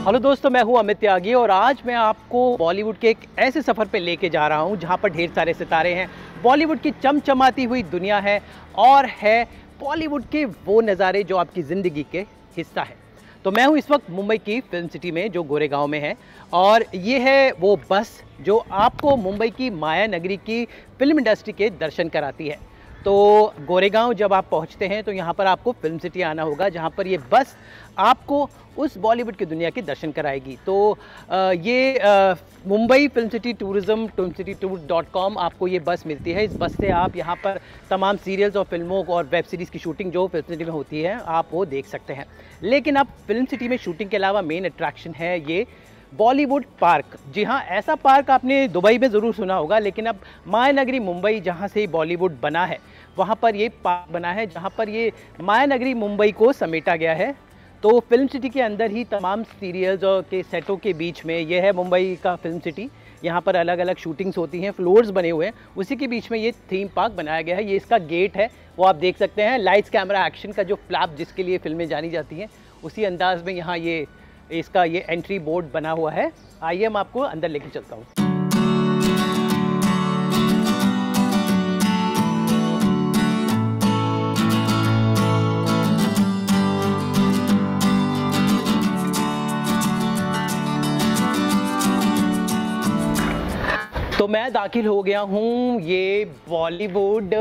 Hello दोस्तों, मैं हूं अमित त्यागी और आज मैं आपको बॉलीवुड के एक ऐसे सफ़र पे लेके जा रहा हूं जहां पर ढेर सारे सितारे हैं। बॉलीवुड की चमचमाती हुई दुनिया है और है बॉलीवुड के वो नज़ारे जो आपकी ज़िंदगी के हिस्सा है। तो मैं हूं इस वक्त मुंबई की फिल्म सिटी में जो गोरेगांव में है और ये है वो बस जो आपको मुंबई की माया नगरी की फिल्म इंडस्ट्री के दर्शन कराती है। तो गोरेगांव जब आप पहुंचते हैं तो यहाँ पर आपको फिल्म सिटी आना होगा जहाँ पर ये बस आपको उस बॉलीवुड की दुनिया के दर्शन कराएगी। तो ये Mumbai film city tourism filmcitytour.com आपको ये बस मिलती है। इस बस से आप यहाँ पर तमाम सीरियल्स और फिल्मों और वेब सीरीज़ की शूटिंग जो फिल्म सिटी में होती है आप वो देख सकते हैं। लेकिन अब फिल्म सिटी में शूटिंग के अलावा मेन अट्रैक्शन है ये बॉलीवुड पार्क। जी हाँ, ऐसा पार्क आपने दुबई में ज़रूर सुना होगा, लेकिन अब माया नगरी मुंबई जहाँ से बॉलीवुड बना है वहाँ पर ये पार्क बना है जहाँ पर ये माया नगरी मुंबई को समेटा गया है। तो फिल्म सिटी के अंदर ही तमाम सीरियल्स और के सेटों के बीच में ये है मुंबई का फिल्म सिटी। यहाँ पर अलग अलग शूटिंग्स होती हैं, फ्लोर्स बने हुए हैं, उसी के बीच में ये थीम पार्क बनाया गया है। ये इसका गेट है, वो आप देख सकते हैं। लाइट्स कैमरा एक्शन का जो फ्लैप जिसके लिए फिल्में जानी जाती हैं उसी अंदाज में यहाँ ये इसका ये एंट्री बोर्ड बना हुआ है। आइए मैं आपको अंदर लेके चलता हूँ। तो मैं दाखिल हो गया हूँ ये बॉलीवुड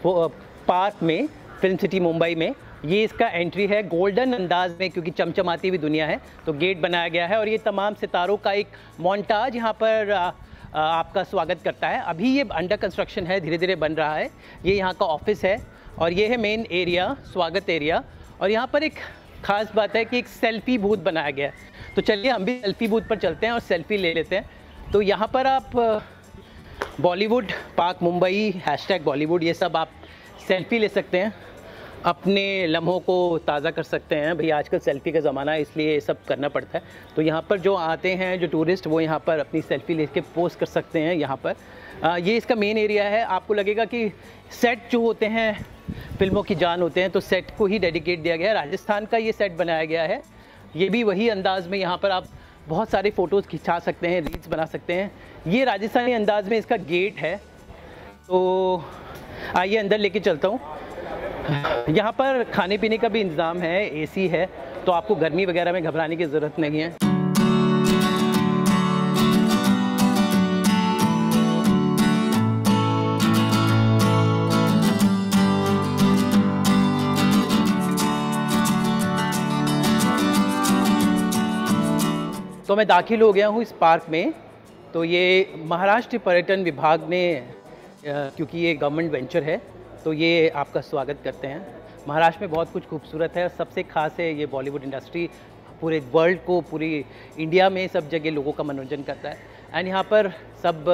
पार्क में, फिल्म सिटी मुंबई में। ये इसका एंट्री है गोल्डन अंदाज में, क्योंकि चमचमाती हुई दुनिया है तो गेट बनाया गया है और ये तमाम सितारों का एक मोन्टाज यहाँ पर आपका स्वागत करता है। अभी ये अंडर कंस्ट्रक्शन है, धीरे धीरे बन रहा है। ये यहाँ का ऑफिस है और ये है मेन एरिया, स्वागत एरिया। और यहाँ पर एक ख़ास बात है कि एक सेल्फी बूथ बनाया गया है। तो चलिए हम भी सेल्फी बूथ पर चलते हैं और सेल्फी ले लेते हैं। तो यहाँ पर आप बॉलीवुड पार्क मुंबई #बॉलीवुड ये सब आप सेल्फी ले सकते हैं, अपने लम्हों को ताज़ा कर सकते हैं। भाई आजकल सेल्फी का ज़माना है इसलिए ये सब करना पड़ता है। तो यहाँ पर जो आते हैं जो टूरिस्ट वो यहाँ पर अपनी सेल्फी लेके पोस्ट कर सकते हैं। यहाँ पर ये इसका मेन एरिया है। आपको लगेगा कि सेट जो होते हैं फिल्मों की जान होते हैं, तो सेट को ही डेडिकेट दिया गया है। राजस्थान का ये सेट बनाया गया है। ये भी वही अंदाज़ में यहाँ पर आप बहुत सारे फ़ोटोज़ खिंचा सकते हैं, रील्स बना सकते हैं। ये राजस्थानी अंदाज़ में इसका गेट है। तो आइए अंदर लेके चलता हूँ। यहाँ पर खाने पीने का भी इंतज़ाम है, एसी है, तो आपको गर्मी वगैरह में घबराने की ज़रूरत नहीं है। तो मैं दाखिल हो गया हूँ इस पार्क में। तो ये महाराष्ट्र पर्यटन विभाग ने क्योंकि ये गवर्नमेंट वेंचर है तो ये आपका स्वागत करते हैं। महाराष्ट्र में बहुत कुछ खूबसूरत है और सबसे ख़ास है ये बॉलीवुड इंडस्ट्री पूरे वर्ल्ड को, पूरी इंडिया में सब जगह लोगों का मनोरंजन करता है। एंड यहाँ पर सब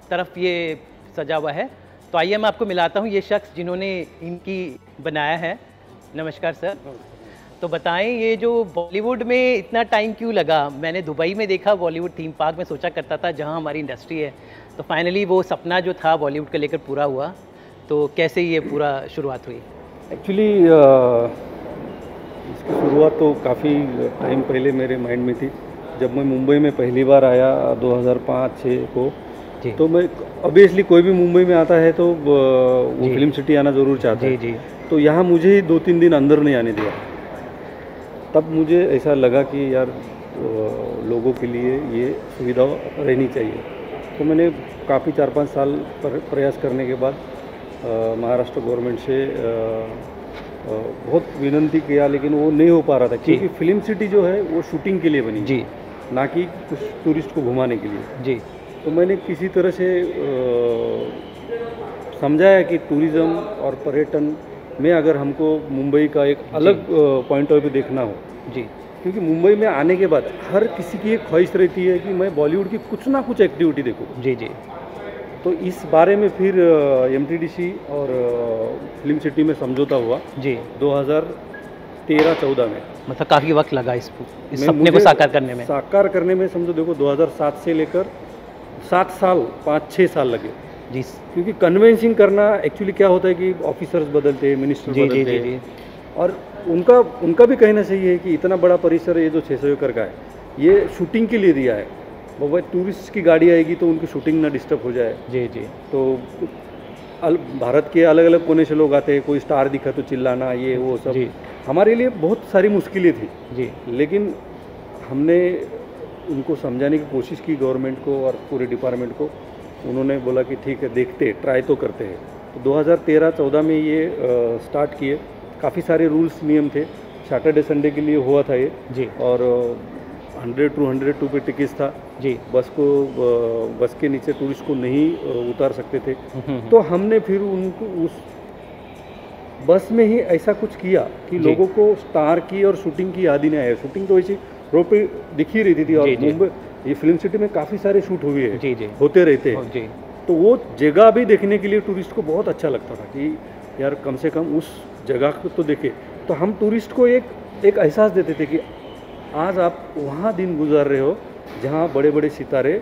तरफ ये सजा हुआ है। तो आइए मैं आपको मिलाता हूँ ये शख्स जिन्होंने इनकी बनाया है। नमस्कार सर। तो बताएं ये जो बॉलीवुड में इतना टाइम क्यों लगा? मैंने दुबई में देखा बॉलीवुड थीम पार्क में, सोचा करता था जहाँ हमारी इंडस्ट्री है, तो फाइनली वो सपना जो था बॉलीवुड को लेकर पूरा हुआ। तो कैसे ये पूरा शुरुआत हुई? एक्चुअली इसकी शुरुआत तो काफ़ी टाइम पहले मेरे माइंड में थी। जब मैं मुंबई में पहली बार आया 2005-06 को, तो मैं ऑब्वियसली कोई भी मुंबई में आता है तो वो फिल्म सिटी आना ज़रूर चाहता है। जी। तो यहाँ मुझे 2-3 दिन अंदर नहीं आने दिया। तब मुझे ऐसा लगा कि यार लोगों के लिए ये सुविधा रहनी चाहिए। तो मैंने काफ़ी 4-5 साल प्रयास करने के बाद महाराष्ट्र गवर्नमेंट से बहुत विनती किया, लेकिन वो नहीं हो पा रहा था क्योंकि फिल्म सिटी जो है वो शूटिंग के लिए बनी जी, ना कि कुछ टूरिस्ट को घुमाने के लिए जी। तो मैंने किसी तरह से समझाया कि टूरिज़्म और पर्यटन में अगर हमको मुंबई का एक अलग पॉइंट ऑफ व्यू देखना हो जी, क्योंकि मुंबई में आने के बाद हर किसी की एक ख्वाहिश रहती है कि मैं बॉलीवुड की कुछ ना कुछ एक्टिविटी देखूँ जी जी। तो इस बारे में फिर MTDC और फिल्म सिटी में समझौता हुआ जी 2013-14 में। मतलब काफ़ी वक्त लगा इस सपने को साकार करने में समझो देखो 2007 से लेकर 7 साल 5-6 साल लगे जी। क्योंकि कन्विंसिंग करना एक्चुअली क्या होता है कि ऑफिसर्स बदलते हैं, मिनिस्टर बदलते हैं, और उनका भी कहना सही है कि इतना बड़ा परिसर ये जो 600 एकड़ का है, ये शूटिंग के लिए दिया है। वो टूरिस्ट की गाड़ी आएगी तो उनकी शूटिंग ना डिस्टर्ब हो जाए। जी जी। तो भारत के अलग अलग कोने से लोग आते हैं, कोई स्टार दिखा तो चिल्लाना, ये वो सब जी। हमारे लिए बहुत सारी मुश्किलें थी जी। लेकिन हमने उनको समझाने की कोशिश की, गवर्नमेंट को और पूरे डिपार्टमेंट को। उन्होंने बोला कि ठीक है, देखते, ट्राई तो करते हैं। तो 2013-14 में ये स्टार्ट किए। काफ़ी सारे रूल्स नियम थे, सैटरडे संडे के लिए हुआ था ये जी। और 100 to 102 पे टिकट्स था जी। बस के नीचे टूरिस्ट को नहीं उतार सकते थे। तो हमने फिर उनको उस बस में ही ऐसा कुछ किया कि लोगों को स्टार की और शूटिंग की याद ही नहीं आया। शूटिंग तो ऐसी रोड पे दिख ही रही थी और मुंबई ये फिल्म सिटी में काफ़ी सारे शूट हुए हैं, जी जी, होते रहते हैं। तो वो जगह भी देखने के लिए टूरिस्ट को बहुत अच्छा लगता था कि यार कम से कम उस जगह को तो देखे। तो हम टूरिस्ट को एक एहसास देते थे कि आज आप वहाँ दिन गुजार रहे हो जहाँ बड़े बड़े सितारे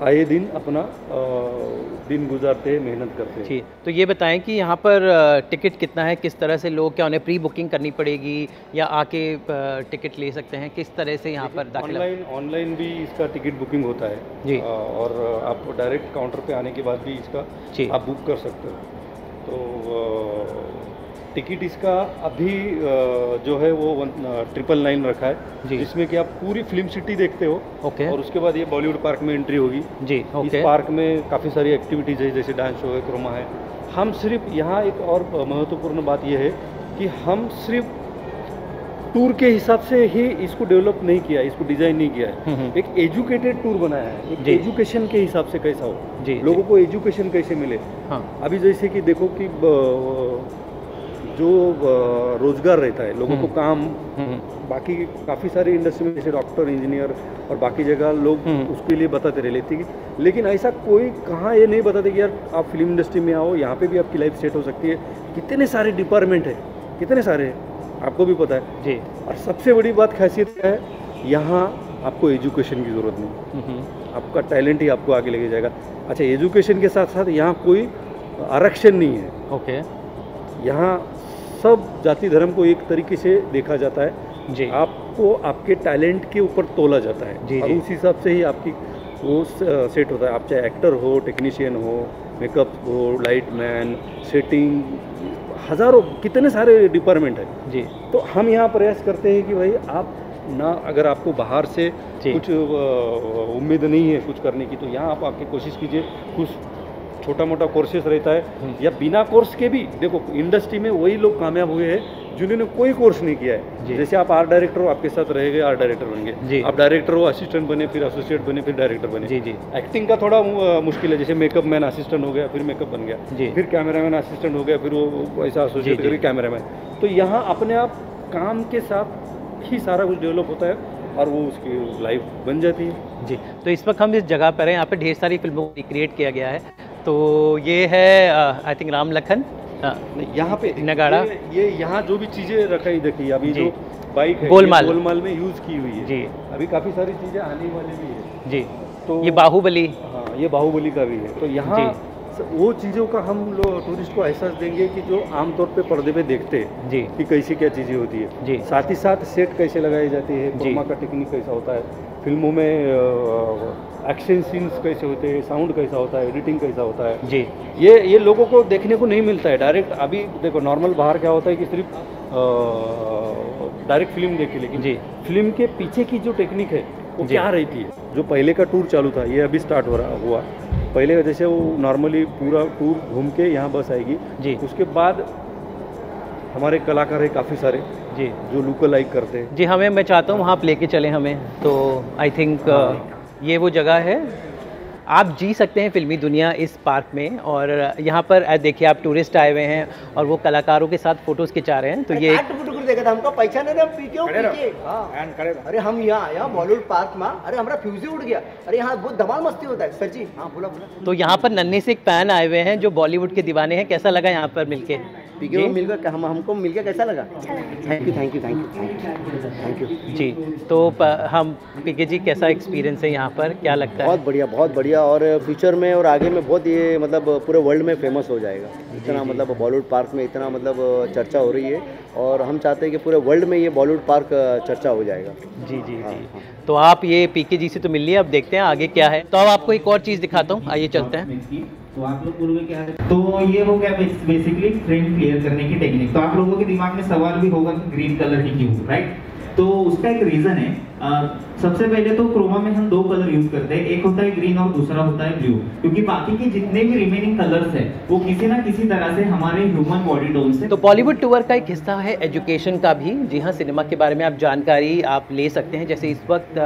आए दिन अपना दिन गुजारते हैं, मेहनत करते हैं। जी, तो ये बताएं कि यहाँ पर टिकट कितना है, किस तरह से लोग, क्या उन्हें प्री बुकिंग करनी पड़ेगी या आके टिकट ले सकते हैं, किस तरह से यहाँ पर दाखिला? ऑनलाइन भी इसका टिकट बुकिंग होता है जी। और आप डायरेक्ट काउंटर पे आने के बाद भी इसका आप बुक कर सकते हो। तो टिकट इसका अभी जो है वो 999 रखा है, जिसमें कि आप पूरी फिल्म सिटी देखते हो। ओके। और उसके बाद ये बॉलीवुड पार्क में एंट्री होगी। जी। इस पार्क में काफ़ी सारी एक्टिविटीज़ है, जैसे डांस शो है, क्रोमा है। हम सिर्फ यहाँ एक और महत्वपूर्ण बात यह है कि हम सिर्फ टूर के हिसाब से ही इसको डेवलप नहीं किया, इसको डिज़ाइन नहीं किया है। एक एजुकेटेड टूर बनाया है, एक एजुकेशन के हिसाब से कैसा हो, लोगों को एजुकेशन कैसे मिले। हाँ। अभी जैसे कि देखो कि जो रोजगार रहता है, लोगों को काम, बाकी काफ़ी सारी इंडस्ट्री में जैसे डॉक्टर, इंजीनियर और बाकी जगह लोग उसके लिए बताते रहे लेते कि, लेकिन ऐसा कोई कहाँ ये नहीं बताते कि यार आप फिल्म इंडस्ट्री में आओ, यहाँ पे भी आपकी लाइफ सेट हो सकती है। कितने सारे डिपार्टमेंट है, कितने सारे हैं, आपको भी पता है जी। और सबसे बड़ी बात खासियत है, यहाँ आपको एजुकेशन की ज़रूरत नहीं, आपका टैलेंट ही आपको आगे लेके जाएगा। अच्छा, एजुकेशन के साथ साथ यहाँ कोई आरक्षण नहीं है। ओके। यहाँ सब जाति धर्म को एक तरीके से देखा जाता है जी। आपको आपके टैलेंट के ऊपर तोला जाता है जी, और उस हिसाब से ही आपकी वो सेट होता है। आप चाहे एक्टर हो, टेक्नीशियन हो, मेकअप हो, लाइट मैन, सेटिंग, हज़ारों कितने सारे डिपार्टमेंट है जी। तो हम यहाँ प्रयास करते हैं कि भाई आप ना, अगर आपको बाहर से कुछ उम्मीद नहीं है कुछ करने की, तो यहाँ आप आके कोशिश कीजिए। कुछ छोटा मोटा कोर्सेस रहता है या बिना कोर्स के भी, देखो इंडस्ट्री में वही लोग कामयाब हुए हैं जिन्होंने कोई कोर्स नहीं किया है। जैसे आप आर्ट डायरेक्टर हो, आपके साथ रह गए, आर्ट डायरेक्टर बन गए, आप डायरेक्टर हो, असिस्टेंट बने, फिर एसोसिएट बने, फिर डायरेक्टर बने जी जी। एक्टिंग का थोड़ा मुश्किल है, जैसे मेकअप मैन असिस्टेंट हो गया, फिर मेकअप बन गया, फिर कैमरामैन असिस्टेंट हो गया, फिर वो ऐसा एसोसिएट करके कैमरामैन। तो यहाँ अपने आप काम के साथ ही सारा कुछ डेवलप होता है और वो उसकी लाइफ बन जाती है जी। तो इस वक्त हम इस जगह पर हैं, यहाँ पर ढेर सारी फिल्मों को रिक्रिएट किया गया है। तो ये है आई थिंक राम लखन, यहाँ पे नगाड़ा, ये यहाँ जो भी चीज़ें रखाई देखिए, अभी जो बाइक है गोलमाल में यूज़ की हुई है जी। अभी काफ़ी सारी चीज़ें आने वाली भी है जी। तो ये बाहुबली, हाँ, ये बाहुबली का भी है। तो यहाँ वो चीज़ों का हम लोग टूरिस्ट को एहसास देंगे कि जो आमतौर पे पर्दे पे देखते हैं जी कि कैसी क्या चीज़ें होती है जी। साथ ही साथ सेट कैसे लगाई जाती है, क्रोमा का टेक्निक कैसा होता है, फिल्मों में एक्शन सीन्स कैसे होते हैं, साउंड कैसा होता है, एडिटिंग कैसा होता है जी। ये लोगों को देखने को नहीं मिलता है डायरेक्ट। अभी देखो नॉर्मल बाहर क्या होता है कि सिर्फ डायरेक्ट फिल्म देखे, लेकिन जी फिल्म के पीछे की जो टेक्निक है वो क्या रहती है। जो पहले का टूर चालू था, ये अभी स्टार्ट हुआ। पहले जैसे वो नॉर्मली पूरा टूर घूम के यहाँ बस आएगी जी। उसके बाद हमारे कलाकार है काफ़ी सारे जी जो लुक लाइक करते हैं जी। हमें, मैं चाहता हूँ वहाँ आप लेके चलें हमें। तो आई थिंक ये वो जगह है, आप जी सकते हैं फिल्मी दुनिया इस पार्क में। और यहाँ पर देखिए, आप टूरिस्ट आए हुए हैं और वो कलाकारों के साथ फोटोज खिंचा रहे हैं। तो ये देखा था, हमको पहचाने हम पीके। अरे हम यहाँ बॉलीवुड पार्क में, अरे हमारा फ्यूज उड़ गया। अरे यहाँ बहुत धमाल मस्ती होता है सर जी। हाँ बोला। तो यहाँ पर नन्हे से एक फैन आए हुए हैं जो बॉलीवुड के दीवाने हैं, कैसा लगा यहाँ पर मिलके? पीके में मिलकर हमको मिलकर कैसा लगा? Thank you thank you thank you thank you ji. तो हम पीके जी, कैसा एक्सपीरियंस है यहाँ पर, क्या लगता है? बहुत बढ़िया और फ्यूचर में और आगे में बहुत ये मतलब पूरे वर्ल्ड में फेमस हो जाएगा। इतना मतलब बॉलीवुड पार्क में इतना मतलब चर्चा हो रही है और हम चाहते हैं कि पूरे वर्ल्ड में ये बॉलीवुड पार्क चर्चा हो जाएगा। जी जी जी। तो आप ये पीके जी से तो मिल लिए, अब देखते हैं आगे क्या है। तो अब आपको एक और चीज़ दिखाता हूँ, आइए चलते हैं। तो आप लोग बोलोगे क्या है, तो ये हो गया बेसिकली फ्रेम क्लियर करने की टेक्निक। तो आप लोगों के दिमाग में सवाल भी होगा कि ग्रीन कलर ही क्यों, राइट? तो उसका एक रीजन है। सबसे पहले तो क्रोमा में हम 2 कलर यूज करते हैं, एक होता है ग्रीन और दूसरा होता है ब्लू, क्योंकि बाकी के जितने भी रिमेनिंग कलर्स है वो किसी ना किसी तरह से हमारे ह्यूमन बॉडी टोन से। तो बॉलीवुड टूर का एक हिस्सा है एजुकेशन का भी। जी हाँ, सिनेमा के बारे में आप जानकारी आप ले सकते हैं। जैसे इस वक्त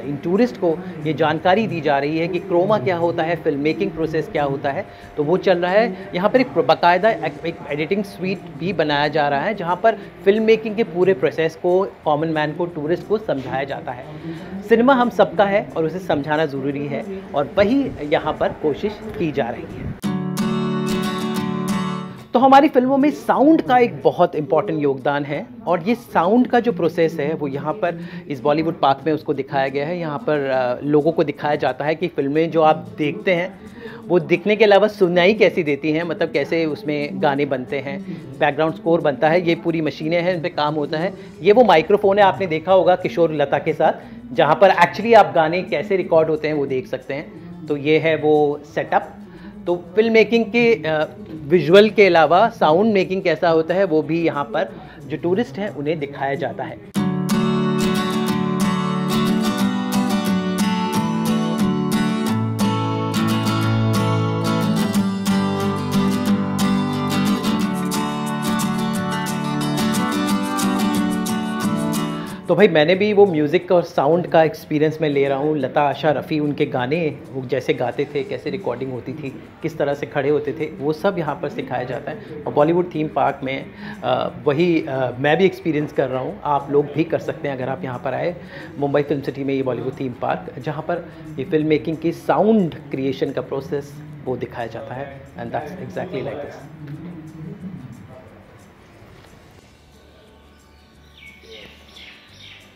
इन टूरिस्ट को ये जानकारी दी जा रही है कि क्रोमा क्या होता है, फिल्म मेकिंग प्रोसेस क्या होता है, तो वो चल रहा है। यहाँ पर एक बाकायदा एक एडिटिंग स्वीट भी बनाया जा रहा है जहाँ पर फिल्म मेकिंग के पूरे प्रोसेस को कॉमन मैन को, टूरिस्ट को समझाया जाता है। सिनेमा हम सबका है और उसे समझाना ज़रूरी है और वही यहाँ पर कोशिश की जा रही है। तो हमारी फिल्मों में साउंड का एक बहुत इम्पॉर्टेंट योगदान है और ये साउंड का जो प्रोसेस है वो यहाँ पर इस बॉलीवुड पार्क में उसको दिखाया गया है। यहाँ पर लोगों को दिखाया जाता है कि फिल्में जो आप देखते हैं वो दिखने के अलावा सुनाई कैसी देती हैं, मतलब कैसे उसमें गाने बनते हैं, बैकग्राउंड स्कोर बनता है। ये पूरी मशीनें हैं, इन पर काम होता है। ये वो माइक्रोफोन है, आपने देखा होगा किशोर लता के साथ, जहाँ पर एक्चुअली आप गाने कैसे रिकॉर्ड होते हैं वो देख सकते हैं। तो ये है वो सेटअप। तो फिल्म मेकिंग के विजुअल के अलावा साउंड मेकिंग कैसा होता है वो भी यहाँ पर जो टूरिस्ट हैं उन्हें दिखाया जाता है। तो भाई मैंने भी वो म्यूज़िक और साउंड का एक्सपीरियंस मैं ले रहा हूँ। लता, आशा, रफ़ी, उनके गाने वो जैसे गाते थे, कैसे रिकॉर्डिंग होती थी, किस तरह से खड़े होते थे, वो सब यहाँ पर सिखाया जाता है। और बॉलीवुड थीम पार्क में मैं भी एक्सपीरियंस कर रहा हूँ। आप लोग भी कर सकते हैं अगर आप यहाँ पर आए। मुंबई फिल्म सिटी में ये बॉलीवुड थीम पार्क, जहाँ पर ये फिल्म मेकिंग की साउंड क्रिएशन का प्रोसेस वो दिखाया जाता है। And that's exactly like this.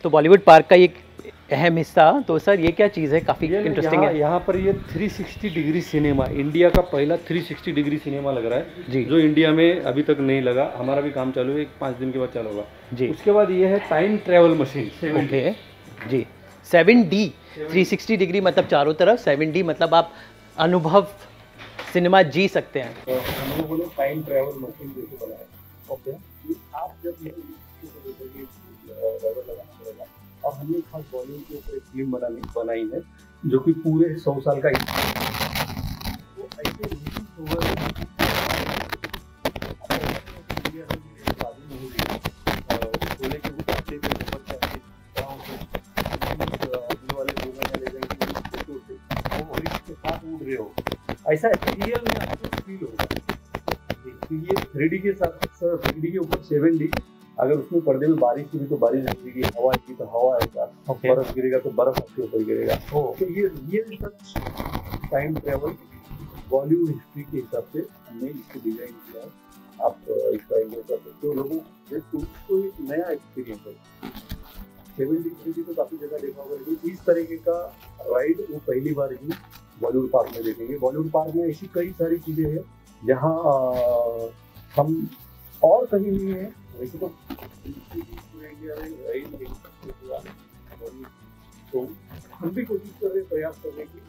तो बॉलीवुड पार्क का एक अहम हिस्सा, तो सर ये क्या चीज़ है, काफ़ी इंटरेस्टिंग है। यहाँ पर ये 360 डिग्री सिनेमा, इंडिया का पहला 360 डिग्री सिनेमा लग रहा है जी, जो इंडिया में अभी तक नहीं लगा। हमारा भी काम चालू है, 5 दिन के बाद चालू होगा जी। उसके बाद ये है टाइम ट्रेवल मशीन। ओके जी। 7D 360 डिग्री मतलब चारों तरफ, 7D मतलब आप अनुभव सिनेमा जी सकते हैं। तो हम लोगों ने टाइम ट्रेवल मशीन जैसे बनाया। ओके, आप जब और हमने खास बॉलीवुड के ऊपर एक फिल्म बनाई है जो कि पूरे 100 साल का तो ऐसे ऐसा रियल में आपको फील होगा। ये 3D के साथ 3D के ऊपर 7D, अगर उसमें पर्दे में बारिश हुई तो बारिश गिरेगी, हवा आएगी तो हवा आएगा, बर्फ गिरेगा तो बर्फ आपके ऊपर गिरेगा। तो ये real such time travel Bollywood history के हिसाब से हमने इसको डिजाइन किया है। आप इसका एंजॉय कर सकते हो। लोगों को एक नया एक्सपीरियंस है। 7D तो काफ़ी जगह देखा होगा, लेकिन इस तरीके का राइड वो पहली बार ही बॉलीवुड पार्क में देखेंगे। बॉलीवुड पार्क में ऐसी कई सारी चीज़ें हैं जहाँ हम और कहीं नहीं है। वैसे तो हम भी कोशिश कर रहे हैं, प्रयास करने की,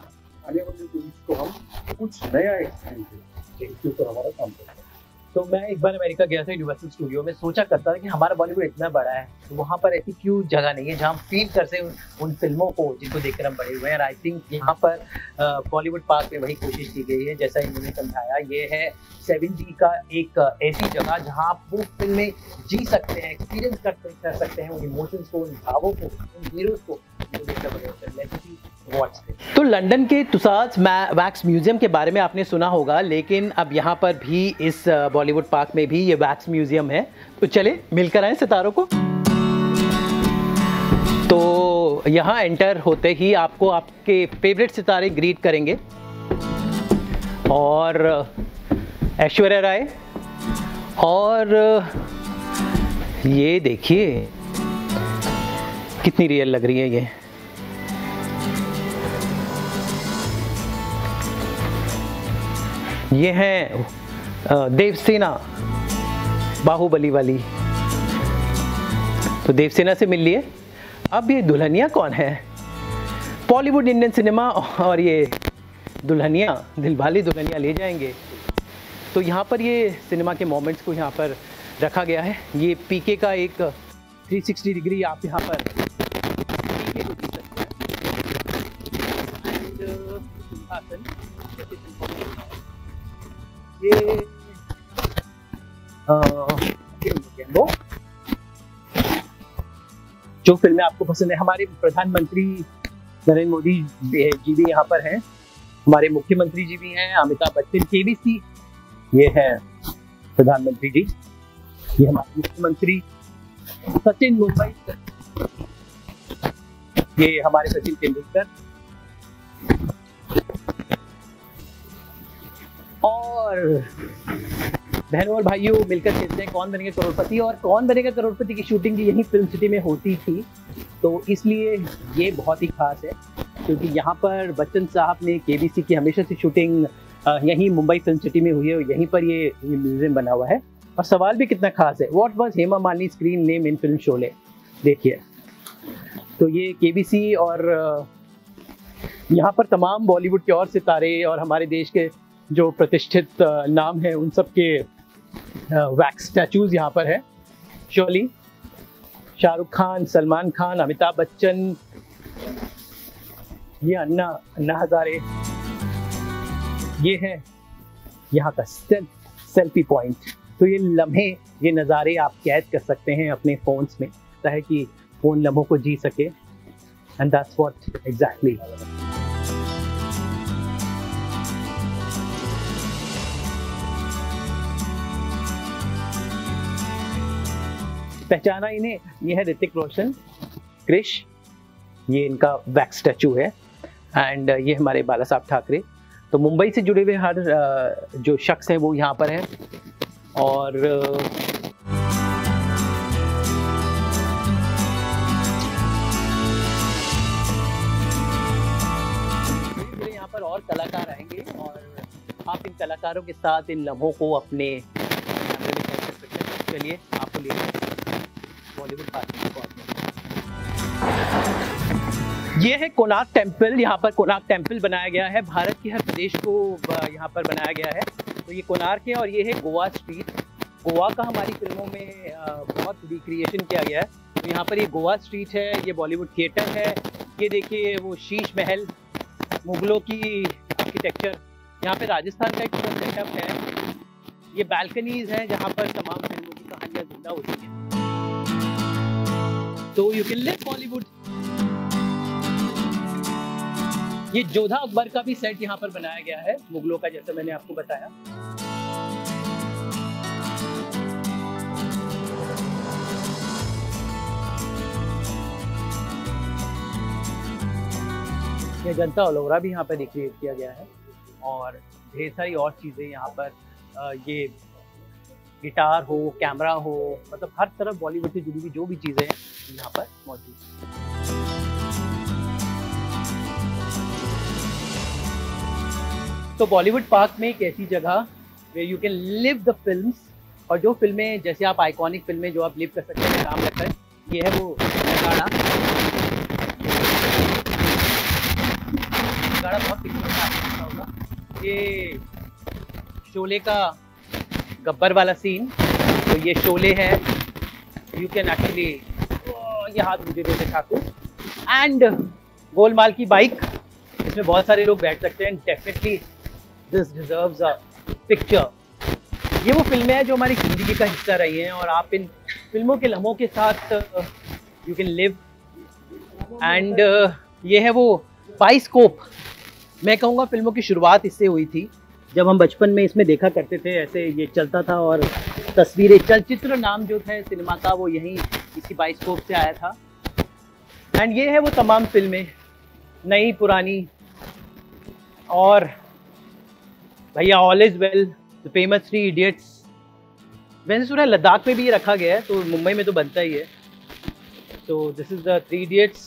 आने वाले टूरिस्ट को हम कुछ नया एक्सपीरियंस है, इसके ऊपर हमारा काम करते हैं। तो मैं एक बार अमेरिका गया था, यूनिवर्सल स्टूडियो में, सोचा करता था कि हमारा बॉलीवुड इतना बड़ा है तो वहाँ पर ऐसी क्यों जगह नहीं है जहाँ फील कर सकें उन फिल्मों को जिनको देखकर हम बड़े हुए हैं। आई थिंक यहाँ पर बॉलीवुड पार्क में वही कोशिश की गई है। जैसा इन्होंने समझाया, ये है 7D का एक ऐसी जगह जहाँ आप वो फिल्में जी सकते हैं, एक्सपीरियंस कर सकते हैं उन इमोशंस को, उन भावों को, उन हीरोज को जो देखकर बड़े होते हैं। तो लंदन के तुसाद्स वैक्स म्यूजियम के बारे में आपने सुना होगा, लेकिन अब यहाँ पर भी इस बॉलीवुड पार्क में भी ये वैक्स म्यूजियम है। तो चले मिलकर आए सितारों को। तो यहाँ एंटर होते ही आपको आपके फेवरेट सितारे ग्रीट करेंगे और ऐश्वर्या राय और ये देखिए कितनी रियल लग रही है ये है देवसेना बाहुबली वाली। तो देवसेना से मिल लिए। अब ये दुल्हनिया कौन है? बॉलीवुड इंडियन सिनेमा, और ये दुल्हनिया दिलवाले दुल्हनिया ले जाएंगे। तो यहाँ पर ये सिनेमा के मोमेंट्स को यहाँ पर रखा गया है। ये पीके का एक 360 डिग्री आप यहाँ पर पीके को देख सकते हैं। ये जो फिल्में आपको पसंद है, हमारे प्रधानमंत्री नरेंद्र मोदी जी भी यहाँ पर हैं, हमारे मुख्यमंत्री जी भी हैं, अमिताभ बच्चन, केबीसी, ये है प्रधानमंत्री जी, ये हमारे मुख्यमंत्री सचिन मुंबई, ये हमारे सचिन तेंदुलकर। और बहनों और भाइयों, मिलकर खेलते हैं कौन बनेगा करोड़पति। और कौन बनेगा करोड़पति की शूटिंग यही फिल्म सिटी में होती थी, तो इसलिए ये बहुत ही खास है, क्योंकि यहाँ पर बच्चन साहब ने केबीसी की हमेशा से शूटिंग यहीं मुंबई फिल्म सिटी में हुई है, और यहीं पर ये म्यूजियम बना हुआ है। और सवाल भी कितना खास है, what was Hema Malini screen name in film Sholay. देखिए, तो ये केबीसी और यहाँ पर तमाम बॉलीवुड के और सितारे और हमारे देश के जो प्रतिष्ठित नाम हैं उन सब के वैक्स स्टैचूज यहाँ पर है। शोली, शाहरुख खान, सलमान खान, अमिताभ बच्चन, ये अन्ना हजारे, ये है यहाँ का सेल्फी पॉइंट। तो ये लम्हे, ये नज़ारे आप कैद कर सकते हैं अपने फोन्स में, ताकि फोन लम्हों को जी सके। And that's what exactly. पहचाना इन्हें, ये है ऋतिक रोशन, क्रिश, ये इनका वैक्स स्टैचू है। एंड ये हमारे बाला साहब ठाकरे। तो मुंबई से जुड़े हुए हर जो शख्स हैं वो यहाँ पर हैं। और यहाँ पर और कलाकार आएंगे और आप इन कलाकारों के साथ इन लम्हों को अपने कैमरे में कैद कर सकते हैं। चलिए आपको ले बॉलीवुड पार्क। ये है कोणार्क टेम्पल। यहाँ पर कोणार्क टेम्पल बनाया गया है, भारत के हर प्रदेश को यहाँ पर बनाया गया है। तो ये कोणार्क है और ये है गोवा स्ट्रीट। गोवा का हमारी फिल्मों में बहुत रिक्रिएशन किया गया है। तो यहाँ पर ये गोवा स्ट्रीट है, ये बॉलीवुड थिएटर है, ये देखिए वो शीश महल, मुगलों की आर्किटेक्चर, यहाँ पे राजस्थान का एक सेटअप है। ये बैल्कनीज हैं जहाँ पर तमाम फिल्मों की कहानियाँ जिंदा होती हैं। तो यू कैन लिव बॉलीवुड। ये जोधा अकबर का भी सेट यहाँ पर बनाया गया है, मुगलों का, जैसे मैंने आपको बताया। ये जनता अलोरा भी यहाँ पर रिक्रिएट किया गया है और ढेर सारी और चीज़ें यहाँ पर, ये गिटार हो, कैमरा हो, मतलब हर तरफ बॉलीवुड से जुड़ी हुई जो भी चीज़ें हैं यहाँ पर मौजूद हैं। तो बॉलीवुड पार्क में एक ऐसी जगह where you can live the films, और जो फिल्में, जैसे आप आइकॉनिक फिल्में जो आप लिव कर सकते हैं, काम लगता है। ये है वो नगाड़ा बहुत फेमस होगा। ये शोले का गब्बर वाला सीन, तो ये शोले है। यू कैन एक्चुअली, ये हाथ मुझे दे ठाकुर, एंड गोलमाल की बाइक, इसमें बहुत सारे लोग बैठ सकते हैं। Definitely this deserves a picture. ये वो फिल्में हैं जो हमारी जिंदगी का हिस्सा रही हैं और आप इन फिल्मों के लम्हों के साथ यू कैन लिव। एंड ये है वो बाइस्कोप। मैं कहूँगा फिल्मों की शुरुआत इससे हुई थी, जब हम बचपन में इसमें देखा करते थे, ऐसे ये चलता था और तस्वीरें, चलचित्र नाम जो है सिनेमा का, वो यहीं इसी बाइस्कोप से आया था। एंड ये है वो तमाम फिल्में, नई पुरानी, और भैया all is well, the famous 3 idiots, वैसे सुना है लद्दाख में भी ये रखा गया है, तो मुंबई में तो बनता ही है। तो this is the 3 idiots,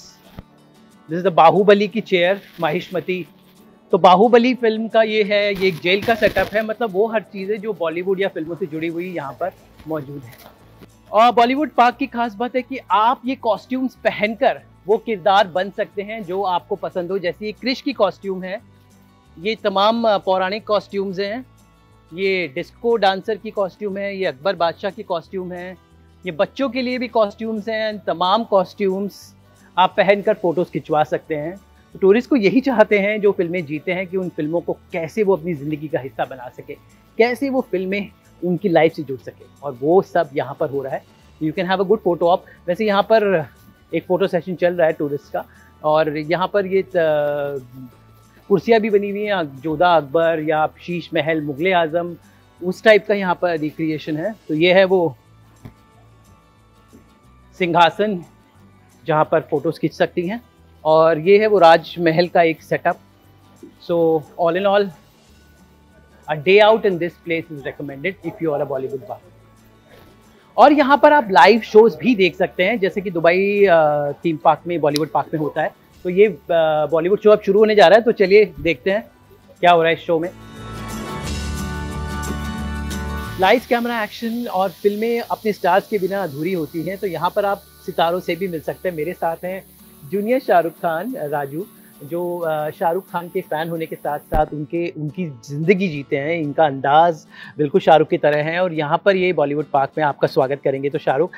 this is the Baahubali की चेयर माहिष्मती। तो बाहुबली फिल्म का ये है, ये एक जेल का सेटअप है, मतलब वो हर चीज़ें जो बॉलीवुड या फिल्मों से जुड़ी हुई यहाँ पर मौजूद है। और बॉलीवुड पार्क की खास बात है कि आप ये कॉस्ट्यूम्स पहनकर वो किरदार बन सकते हैं जो आपको पसंद हो। जैसे ये क्रिश की कॉस्ट्यूम है, ये तमाम पौराणिक कॉस्ट्यूम्स हैं, ये डिस्को डांसर की कॉस्ट्यूम है, ये अकबर बादशाह की कॉस्ट्यूम है, ये बच्चों के लिए भी कॉस्ट्यूम्स हैं। तमाम कॉस्ट्यूम्स आप पहनकर फ़ोटोज़ खिंचवा सकते हैं। तो टूरिस्ट को यही चाहते हैं जो फिल्में जीते हैं कि उन फिल्मों को कैसे वो अपनी ज़िंदगी का हिस्सा बना सके, कैसे वो फिल्में उनकी लाइफ से जुड़ सके, और वो सब यहाँ पर हो रहा है। You can have a good photo op. वैसे यहाँ पर एक फ़ोटो सेशन चल रहा है टूरिस्ट का, और यहाँ पर ये कुर्सियाँ भी बनी हुई हैं, जोधा अकबर या शीश महल मुग़ल आज़म, उस टाइप का यहाँ पर रिक्रिएशन है। तो ये है वो सिंहासन जहाँ पर फ़ोटोज़ खींच सकती हैं, और ये है वो राजमहल का एक setup. So all in all a day out in this place is recommended if you are a Bollywood buff। और यहाँ पर आप लाइव शोज भी देख सकते हैं, जैसे कि दुबई थीम पार्क में, बॉलीवुड पार्क में होता है। तो ये बॉलीवुड शो अब शुरू होने जा रहा है, तो चलिए देखते हैं क्या हो रहा है इस शो में। लाइव कैमरा एक्शन और फिल्में अपने स्टार्स के बिना अधूरी होती हैं, तो यहाँ पर आप सितारों से भी मिल सकते हैं। मेरे साथ हैं जूनियर शाहरुख खान राजू, जो शाहरुख खान के फ़ैन होने के साथ साथ उनकी ज़िंदगी जीते हैं। इनका अंदाज़ बिल्कुल शाहरुख की तरह है, और यहाँ पर ये बॉलीवुड पार्क में आपका स्वागत करेंगे। तो शाहरुख,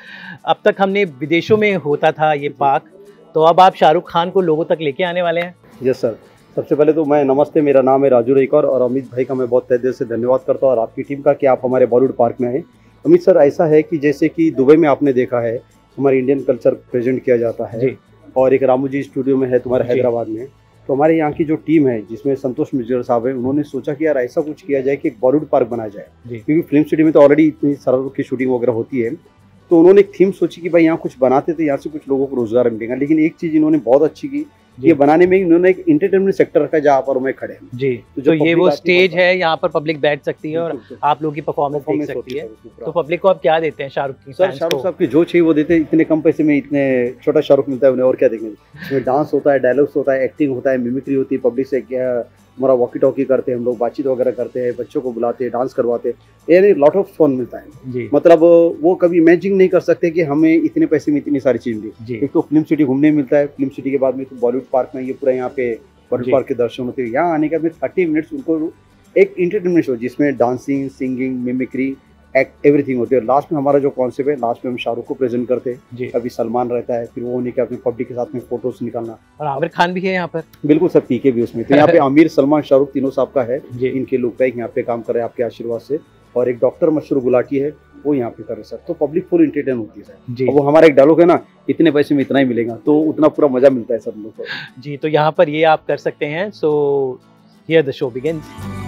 अब तक हमने विदेशों में होता था ये पार्क, तो अब आप शाहरुख खान को लोगों तक लेके आने वाले हैं। Yes sir. सबसे पहले तो मैं नमस्ते, मेरा नाम है राजू रेकर, और अमित भाई का मैं बहुत तहे दिल से धन्यवाद करता हूँ, और आपकी टीम का कि आप हमारे बॉलीवुड पार्क में आए। अमित सर, ऐसा है कि जैसे कि दुबई में आपने देखा है हमारे इंडियन कल्चर प्रेजेंट किया जाता है, और एक रामोजी स्टूडियो में है तुम्हारे हैदराबाद में। तो हमारे यहाँ की जो टीम है, जिसमें संतोष मिश्रा साहब है, उन्होंने सोचा कि यार ऐसा कुछ किया जाए कि एक बॉलीवुड पार्क बनाया जाए, क्योंकि फिल्म सिटी में तो ऑलरेडी इतनी शाहरुख की शूटिंग वगैरह होती है। तो उन्होंने एक थीम सोची कि भाई यहाँ कुछ बनाते थे, यहाँ से कुछ लोगों को रोजगार मिलेगा। लेकिन एक चीज़ इन्होंने बहुत अच्छी की, ये बनाने में इन्होंने एक एंटरटेनमेंट सेक्टर रखा जहाँ पर मैं खड़े हैं जी। तो ये वो स्टेज है, यहाँ पर पब्लिक बैठ सकती है और आप लोगों की परफॉर्मेंस देख सकती है। तो पब्लिक को आप क्या देते हैं शाहरुख की? सर, शाहरुख साहब की जो चाहिए वो देते हैं। इतने कम पैसे में इतने छोटा शाहरुख मिलता है उन्हें, और क्या देंगे। इसमें डांस होता है, डायलॉग्स होता है, एक्टिंग होता है, मिमिक्री होती है, पब्लिक से क्या हमारा वॉकी टॉकी करते हैं, हम लोग बातचीत वगैरह करते हैं, बच्चों को बुलाते हैं, डांस करवाते हैं, यानी लॉट ऑफ फन मिलता है जी। मतलब वो कभी इमेजिन नहीं कर सकते कि हमें इतने पैसे में इतनी सारी चीज़ मिली। एक तो फिल्म सिटी घूमने मिलता है, फिल्म सिटी के बाद में तो बॉलीवुड पार्क में ये पूरा यहाँ पे बॉलीवुड पार्क के दर्शन होते हैं। यहाँ आने के बाद 30 मिनट्स उनको एक इंटरटेनमेंट शो, जिसमें dancing, singing, mimicry, act, everything होती है। लास्ट में हमारा जो कॉन्सेप्ट है, लास्ट में हम शाहरुख को प्रेजेंट करते हैं, कभी सलमान रहता है, फिर वो होने के अपने पब्लिक के साथ में फोटोज निकालना, और आमिर खान भी है यहाँ पर। बिल्कुल, सब पीके भी उसमें। तो यहाँ पे आमिर, सलमान, शाहरुख तीनों साहब का है, इनके लोग पैक यहाँ पे काम कर रहे हैं आपके आशीर्वाद से। और एक डॉक्टर मशहूर गुलाटी है, वो यहाँ पे कर रहे सर। तो पब्लिक फुल एंटरटेन होती है सर। वो हमारा एक डायलॉग है ना, इतने पैसे में इतना ही मिलेगा, तो उतना पूरा मजा मिलता है सब लोग को जी। तो यहाँ पर ये आप कर सकते हैं। So here the show begins.